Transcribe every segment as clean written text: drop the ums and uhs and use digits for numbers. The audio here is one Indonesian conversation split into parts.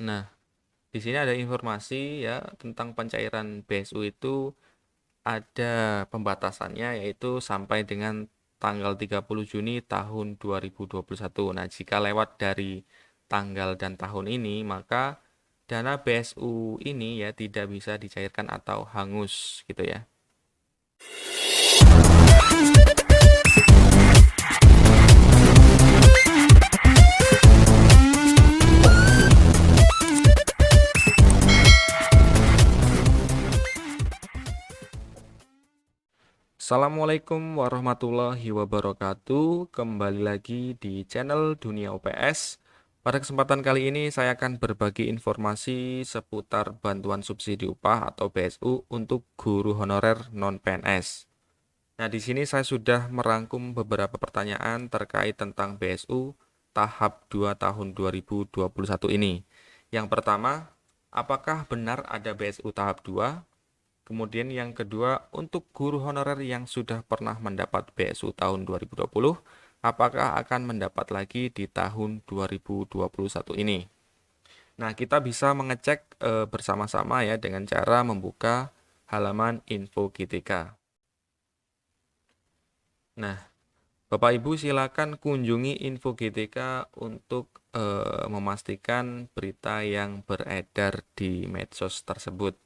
Nah, di sini ada informasi ya tentang pencairan BSU itu ada pembatasannya yaitu sampai dengan tanggal 30 Juni tahun 2021. Nah, jika lewat dari tanggal dan tahun ini, maka dana BSU ini ya tidak bisa dicairkan atau hangus gitu ya. Assalamualaikum warahmatullahi wabarakatuh. Kembali lagi di channel Dunia UPS. Pada kesempatan kali ini saya akan berbagi informasi seputar bantuan subsidi upah atau BSU untuk guru honorer non-PNS. Nah, di sini saya sudah merangkum beberapa pertanyaan terkait tentang BSU tahap 2 tahun 2021 ini. Yang pertama, apakah benar ada BSU tahap 2? Kemudian yang kedua, untuk guru honorer yang sudah pernah mendapat BSU tahun 2020, apakah akan mendapat lagi di tahun 2021 ini? Nah, kita bisa mengecek bersama-sama ya dengan cara membuka halaman info GTK. Nah, Bapak Ibu silakan kunjungi info GTK untuk memastikan berita yang beredar di medsos tersebut.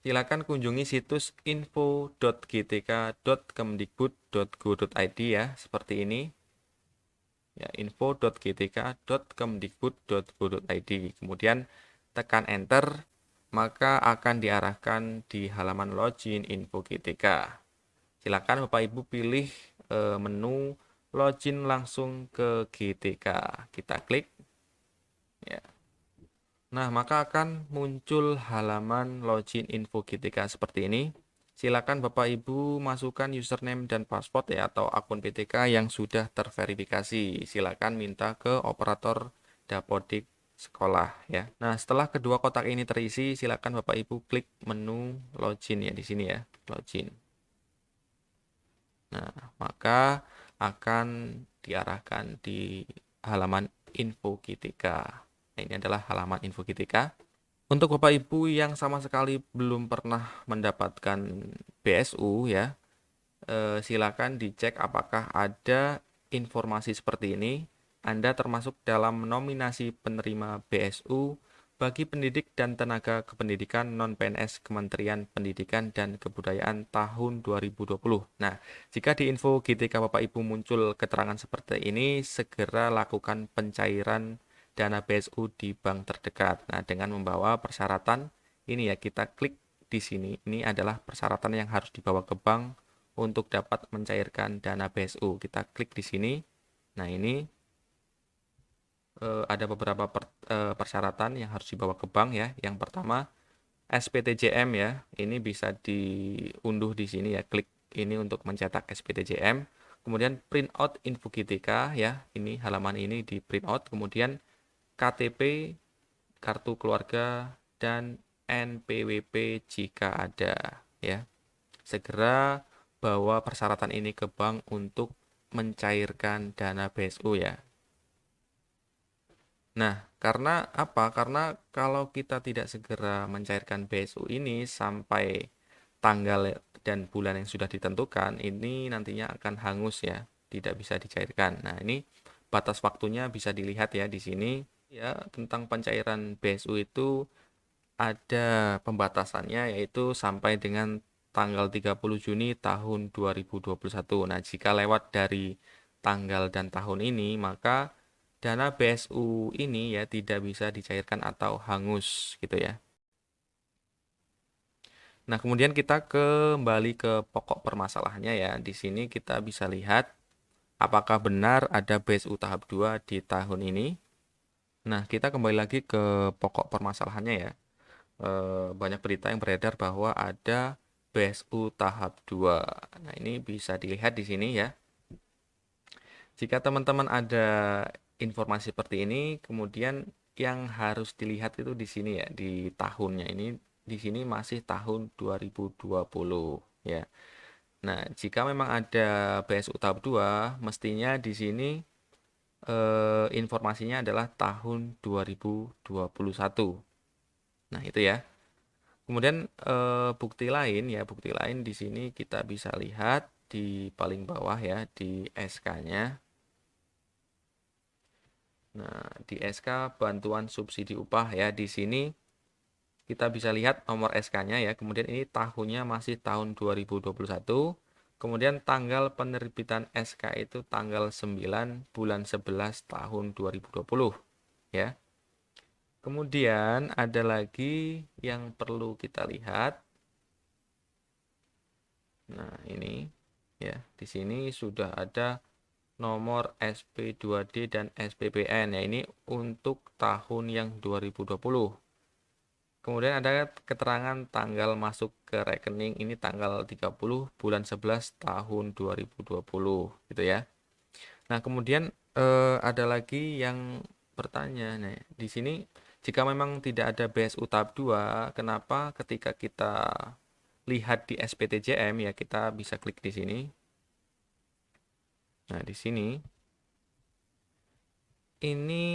Silakan kunjungi situs info.gtk.kemdikbud.go.id ya, seperti ini. Ya, info.gtk.kemdikbud.go.id. Kemudian tekan enter, maka akan diarahkan di halaman login info GTK. Silakan Bapak Ibu pilih menu login langsung ke GTK. Kita klik. Ya. Nah, maka akan muncul halaman login info GTK seperti ini. Silakan Bapak Ibu masukkan username dan password ya atau akun PTK yang sudah terverifikasi. Silakan minta ke operator Dapodik sekolah ya. Nah, setelah kedua kotak ini terisi, silakan Bapak Ibu klik menu login ya di sini ya, login. Nah, maka akan diarahkan di halaman info GTK. Nah, ini adalah halaman info GTK. Untuk Bapak Ibu yang sama sekali belum pernah mendapatkan BSU ya, silakan dicek apakah ada informasi seperti ini. Anda termasuk dalam nominasi penerima BSU bagi pendidik dan tenaga kependidikan non-PNS Kementerian Pendidikan dan Kebudayaan tahun 2020. Nah, jika di info GTK Bapak Ibu muncul keterangan seperti ini, segera lakukan pencairan dana BSU di bank terdekat. Nah, dengan membawa persyaratan ini ya, kita klik di sini. Ini adalah persyaratan yang harus dibawa ke bank untuk dapat mencairkan dana BSU. Kita klik di sini. Nah, ini ada beberapa persyaratan yang harus dibawa ke bank ya. Yang pertama, SPTJM ya. Ini bisa diunduh di sini ya. Klik ini untuk mencetak SPTJM. Kemudian print out info GTK ya. Ini halaman ini di print out. Kemudian KTP, kartu keluarga, dan NPWP jika ada ya. Segera bawa persyaratan ini ke bank untuk mencairkan dana BSU ya. Nah, karena apa? Karena kalau kita tidak segera mencairkan BSU ini sampai tanggal dan bulan yang sudah ditentukan, ini nantinya akan hangus ya, tidak bisa dicairkan. Nah, ini batas waktunya bisa dilihat ya di sini. Ya, tentang pencairan BSU itu ada pembatasannya yaitu sampai dengan tanggal 30 Juni tahun 2021. Nah, jika lewat dari tanggal dan tahun ini, maka dana BSU ini ya tidak bisa dicairkan atau hangus gitu ya. Nah, kemudian kita kembali ke pokok permasalahannya ya. Di sini kita bisa lihat apakah benar ada BSU tahap 2 di tahun ini. Nah, kita kembali lagi ke pokok permasalahannya ya. Banyak berita yang beredar bahwa ada BSU tahap 2. Nah, ini bisa dilihat di sini ya. Jika teman-teman ada informasi seperti ini, kemudian yang harus dilihat itu di sini ya, di tahunnya. Ini di sini masih tahun 2020 ya. Nah, jika memang ada BSU tahap 2, mestinya di sini informasinya adalah tahun 2021. Nah, itu ya. Kemudian bukti lain di sini kita bisa lihat di paling bawah ya, di SK-nya. Nah, di SK bantuan subsidi upah ya, di sini kita bisa lihat nomor SK-nya ya. Kemudian ini tahunnya masih tahun 2021. Kemudian tanggal penerbitan SK itu tanggal 9 bulan 11 tahun 2020 ya. Kemudian ada lagi yang perlu kita lihat. Nah, ini ya, di sini sudah ada nomor SP2D dan SPPN ya, ini untuk tahun yang 2020. Kemudian ada keterangan tanggal masuk ke rekening, ini tanggal 30 bulan 11 tahun 2020 gitu ya. Nah, kemudian ada lagi yang bertanya, nah di sini jika memang tidak ada BSU tahap 2, kenapa ketika kita lihat di SPTJM ya, kita bisa klik di sini. Nah, di sini ini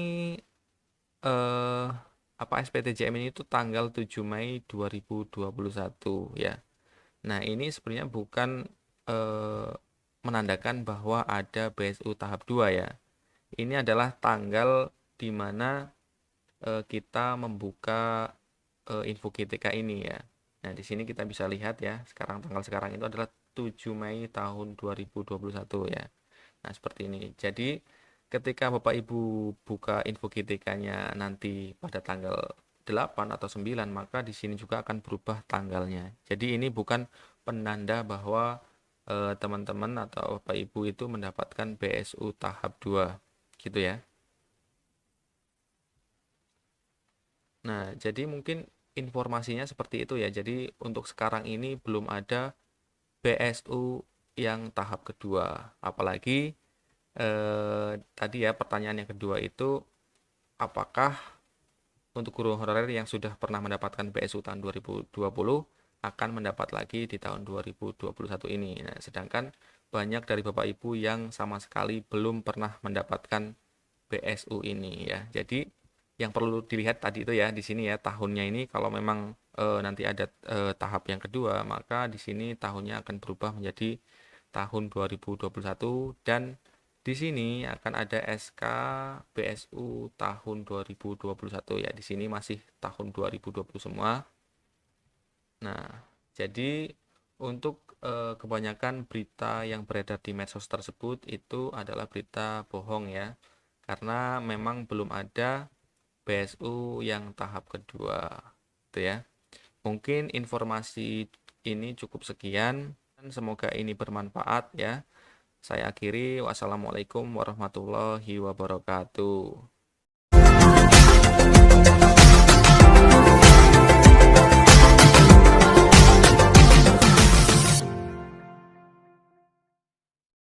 SPTJM ini itu tanggal 7 Mei 2021 ya. Nah, ini sebenarnya bukan menandakan bahwa ada BSU tahap 2 ya. Ini adalah tanggal di mana kita membuka info GTK ini ya. Nah, di sini kita bisa lihat ya, tanggal sekarang itu adalah 7 Mei tahun 2021 ya. Nah, seperti ini. Jadi, ketika Bapak Ibu buka info GTK-nya nanti pada tanggal 8 atau 9, maka di sini juga akan berubah tanggalnya. Jadi, ini bukan penanda bahwa teman-teman atau Bapak Ibu itu mendapatkan BSU tahap 2. Gitu ya. Nah, jadi mungkin informasinya seperti itu ya. Jadi, untuk sekarang ini belum ada BSU yang tahap kedua. Apalagi tadi ya, pertanyaan yang kedua itu apakah untuk guru honorer yang sudah pernah mendapatkan BSU tahun 2020 akan mendapat lagi di tahun 2021 ini. Nah, sedangkan banyak dari Bapak Ibu yang sama sekali belum pernah mendapatkan BSU ini ya. Jadi yang perlu dilihat tadi itu ya, di sini ya tahunnya ini kalau memang nanti ada tahap yang kedua, maka di sini tahunnya akan berubah menjadi tahun 2021 dan di sini akan ada SK BSU tahun 2021 ya. Di sini masih tahun 2020 semua. Nah, jadi untuk kebanyakan berita yang beredar di medsos tersebut itu adalah berita bohong ya. Karena memang belum ada BSU yang tahap kedua. Gitu ya. Mungkin informasi ini cukup sekian dan semoga ini bermanfaat ya. Saya akhiri, wassalamualaikum warahmatullahi wabarakatuh.